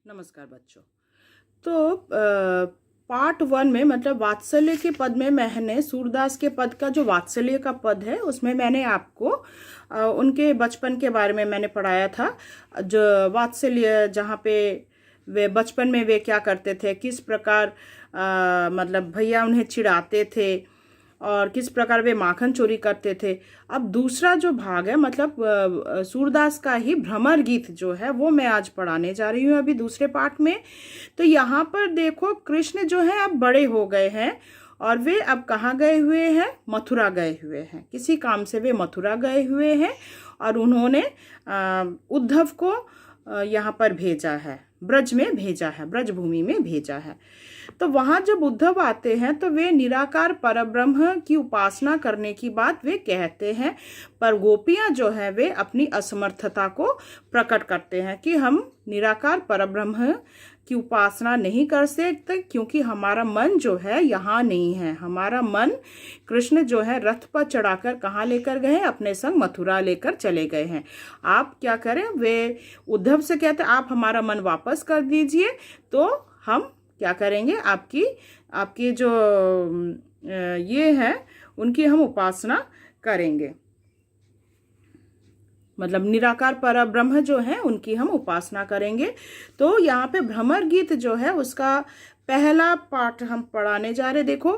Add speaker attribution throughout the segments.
Speaker 1: नमस्कार बच्चों। तो पार्ट वन में मतलब वात्सल्य के पद में मैंने सूरदास के पद का जो वात्सल्य का पद है उसमें मैंने आपको उनके बचपन के बारे में मैंने पढ़ाया था। जो वात्सल्य जहाँ पे वे बचपन में वे क्या करते थे, किस प्रकार मतलब भैया उन्हें चिढ़ाते थे और किस प्रकार वे माखन चोरी करते थे। अब दूसरा जो भाग है मतलब सूरदास का ही भ्रमर गीत जो है वो मैं आज पढ़ाने जा रही हूँ अभी दूसरे पार्ट में। तो यहाँ पर देखो कृष्ण जो है अब बड़े हो गए हैं और वे अब कहाँ गए हुए हैं, मथुरा गए हुए हैं। किसी काम से वे मथुरा गए हुए हैं और उन्होंने उद्धव को यहाँ पर भेजा है, ब्रज में भेजा है, ब्रज भूमि में भेजा है। तो वहाँ जब उद्धव आते हैं तो वे निराकार परब्रह्म की उपासना करने की बात वे कहते हैं, पर गोपियाँ जो है वे अपनी असमर्थता को प्रकट करते हैं कि हम निराकार परब्रह्म की उपासना नहीं कर सकते क्योंकि हमारा मन जो है यहाँ नहीं है। हमारा मन कृष्ण जो है रथ पर चढ़ाकर कहाँ लेकर गए हैं, अपने संग मथुरा लेकर चले गए हैं। आप क्या करें, वे उद्धव से कहते हैं आप हमारा मन वापस कर दीजिए तो हम क्या करेंगे, आपकी जो ये है उनकी हम उपासना करेंगे। मतलब निराकार परब्रह्म जो है उनकी हम उपासना करेंगे। तो यहाँ पे भ्रमर गीत जो है उसका पहला पाठ हम पढ़ाने जा रहे। देखो,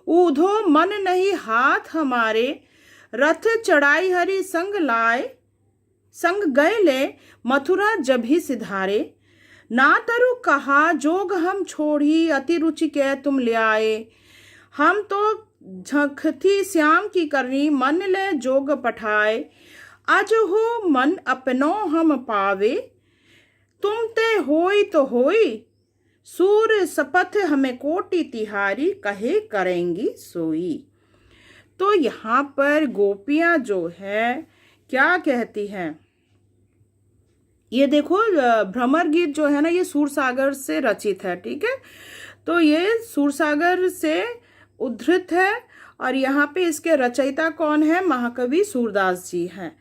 Speaker 1: ऊधो मन नहीं हाथ हमारे, रथ चढ़ाई हरि संग लाए, संग गए ले मथुरा जब ही सिधारे, ना तरु कहा जोग हम छोड़ी, अति रुचि कह तुम ले आए, हम तो झखथी श्याम की करनी, मन ले जोग पठाए, अज हो मन अपनो हम पावे, तुम ते होई तो होई, सूर सपथ हमें कोटि तिहारी, कहे करेंगी सोई। तो यहाँ पर गोपियाँ जो है क्या कहती हैं, ये देखो भ्रमर गीत जो है ना ये सूरसागर से रचित है, ठीक है। तो ये सूरसागर से उद्धृत है और यहाँ पे इसके रचयिता कौन है, महाकवि सूरदास जी हैं।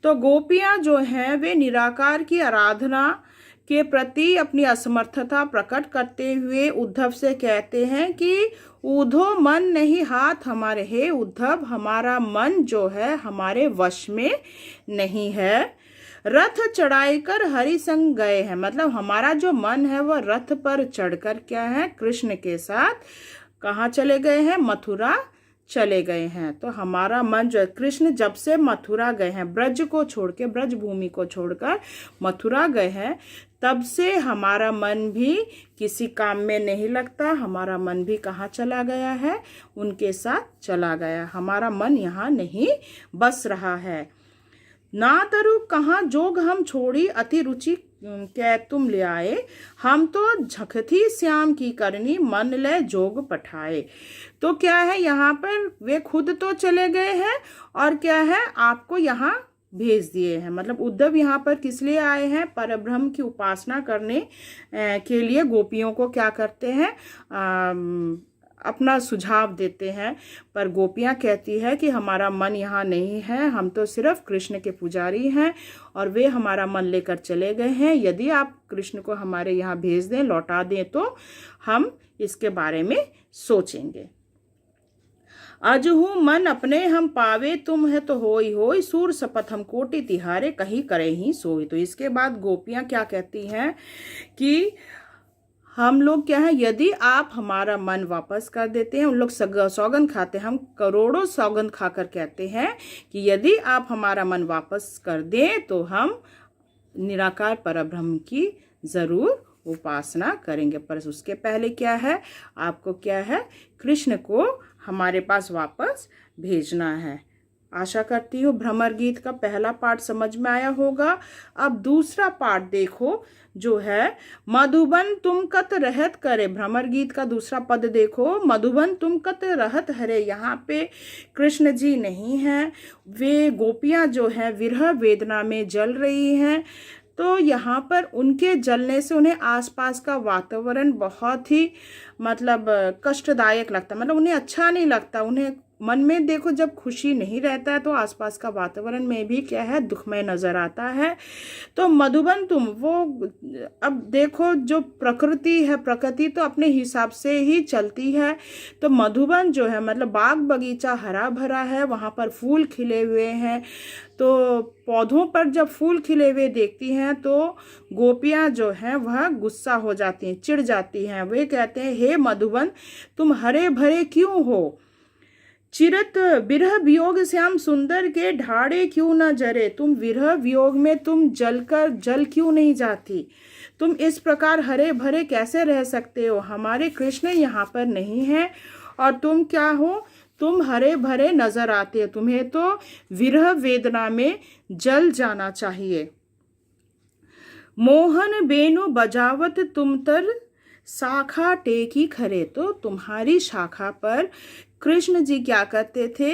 Speaker 1: तो गोपियाँ जो हैं वे निराकार की आराधना के प्रति अपनी असमर्थता प्रकट करते हुए उद्धव से कहते हैं कि ऊधो मन नहीं हाथ हमारे, हे उद्धव हमारा मन जो है हमारे वश में नहीं है, रथ चढ़ाई कर हरि संग गए हैं। मतलब हमारा जो मन है वह रथ पर चढ़कर क्या है, कृष्ण के साथ कहाँ चले गए हैं, मथुरा चले गए हैं। तो हमारा मन जो कृष्ण जब से मथुरा गए हैं, ब्रज को छोड़ के, ब्रज भूमि को छोड़कर मथुरा गए हैं, तब से हमारा मन भी किसी काम में नहीं लगता। हमारा मन भी कहाँ चला गया है, उनके साथ चला गया। हमारा मन यहाँ नहीं बस रहा है। ना तरु कहाँ जोग हम छोड़ी, अति रुचि कै तुम ले आए, हम तो झखथी श्याम की करनी, मन ले जोग पठाए। तो क्या है, यहाँ पर वे खुद तो चले गए हैं और क्या है, आपको यहाँ भेज दिए हैं। मतलब उद्धव यहाँ पर किस लिए आए हैं, परब्रह्म की उपासना करने के लिए गोपियों को क्या करते हैं, अपना सुझाव देते हैं। पर गोपियाँ कहती है कि हमारा मन यहाँ नहीं है, हम तो सिर्फ कृष्ण के पुजारी हैं और वे हमारा मन लेकर चले गए हैं। यदि आप कृष्ण को हमारे यहाँ भेज दें, लौटा दें तो हम इसके बारे में सोचेंगे। अजहू मन अपने हम पावे, तुम है तो होई होई, सूर सपथ हम कोटि तिहारे, कहीं करे ही सोई। तो इसके बाद गोपियाँ क्या कहती हैं कि हम लोग क्या है, यदि आप हमारा मन वापस कर देते हैं, उन लोग सौगंध खाते हैं, हम करोड़ों सौगंध खाकर कहते हैं कि यदि आप हमारा मन वापस कर दें तो हम निराकार परब्रह्म की जरूर उपासना करेंगे। पर उसके पहले क्या है, आपको क्या है, कृष्ण को हमारे पास वापस भेजना है। आशा करती हूँ भ्रमर गीत का पहला पार्ट समझ में आया होगा। अब दूसरा पार्ट देखो जो है, मधुबन तुम कत रहत करे। भ्रमर गीत का दूसरा पद देखो, मधुबन तुम कत रहत हरे। यहाँ पे कृष्ण जी नहीं हैं, वे गोपियाँ जो हैं विरह वेदना में जल रही हैं। तो यहाँ पर उनके जलने से उन्हें आसपास का वातावरण बहुत ही मतलब कष्टदायक लगता, मतलब उन्हें अच्छा नहीं लगता, उन्हें मन में देखो जब खुशी नहीं रहता है तो आसपास का वातावरण में भी क्या है, दुखमय नजर आता है। तो मधुबन तुम वो, अब देखो जो प्रकृति है, प्रकृति तो अपने हिसाब से ही चलती है। तो मधुबन जो है मतलब बाग बगीचा हरा भरा है, वहाँ पर फूल खिले हुए हैं। तो पौधों पर जब फूल खिले हुए देखती हैं तो गोपियाँ जो हैं वह गुस्सा हो जाती हैं, चिढ़ जाती हैं। वे कहते हैं, हे मधुबन तुम हरे भरे क्यों हो, चिरत विरह वियोग श्याम सुंदर के ढाड़े क्यों न जरे, तुम विरह वियोग में तुम जलकर जल क्यों नहीं जाती, तुम इस प्रकार हरे भरे कैसे रह सकते हो, हमारे कृष्ण यहाँ पर नहीं है और तुम क्या हो, तुम हरे भरे नजर आते हो, तुम्हें तो विरह वेदना में जल जाना चाहिए। मोहन बेनु बजावत तुम तर शाखा टेकी खरे, तो तुम्हारी शाखा पर कृष्ण जी क्या करते थे,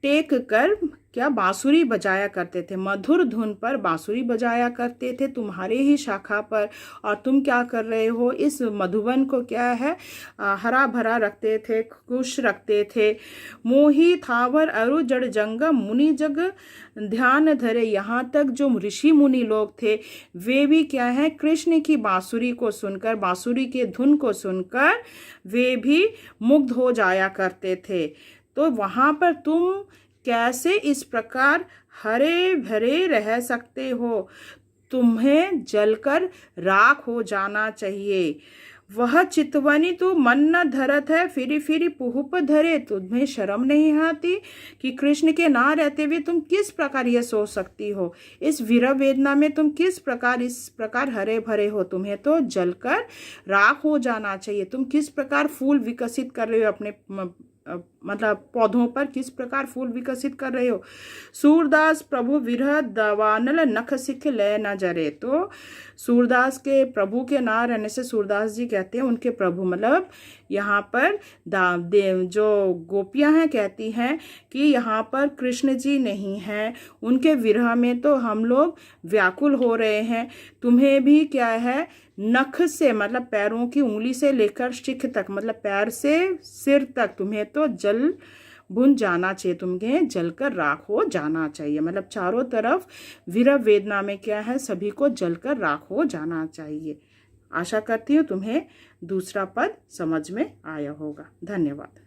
Speaker 1: टेक कर क्या बांसुरी बजाया करते थे, मधुर धुन पर बांसुरी बजाया करते थे तुम्हारे ही शाखा पर। और तुम क्या कर रहे हो, इस मधुबन को क्या है हरा भरा रखते थे, खुश रखते थे। मोही थावर अरु जड़ जंगम मुनि जग ध्यान धरे, यहाँ तक जो ऋषि मुनि लोग थे वे भी क्या है, कृष्ण की बांसुरी को सुनकर, बांसुरी के धुन को सुनकर वे भी मुग्ध हो जाया करते थे। तो वहाँ पर तुम कैसे इस प्रकार हरे भरे रह सकते हो, तुम्हें जलकर राख हो जाना चाहिए। वह चितवनी तू मन न धरत है, फिरी फिरी पुहुप धरे, तुम्हें शर्म नहीं आती कि कृष्ण के ना रहते हुए तुम किस प्रकार ये सोच सकती हो, इस विरह वेदना में तुम किस प्रकार इस प्रकार हरे भरे हो, तुम्हें तो जलकर राख हो जाना चाहिए। तुम किस प्रकार फूल विकसित कर रहे हो अपने मतलब पौधों पर, किस प्रकार फूल विकसित कर रहे हो। सूरदास प्रभु विरह दवानल नख सिख लय न जरे, तो सूरदास के प्रभु के ना रहने से, सूरदास जी कहते हैं उनके प्रभु मतलब यहाँ पर जो गोपियाँ हैं कहती हैं कि यहाँ पर कृष्ण जी नहीं हैं, उनके विरह में तो हम लोग व्याकुल हो रहे हैं। तुम्हें भी क्या है, नख से मतलब पैरों की उंगली से लेकर शिख तक मतलब पैर से सिर तक तुम्हें तो जल बुन जाना चाहिए, तुम्हें जलकर राख हो जाना चाहिए। मतलब चारों तरफ विरह वेदना में क्या है, सभी को जलकर राख हो जाना चाहिए। आशा करती हूँ तुम्हें दूसरा पद समझ में आया होगा। धन्यवाद।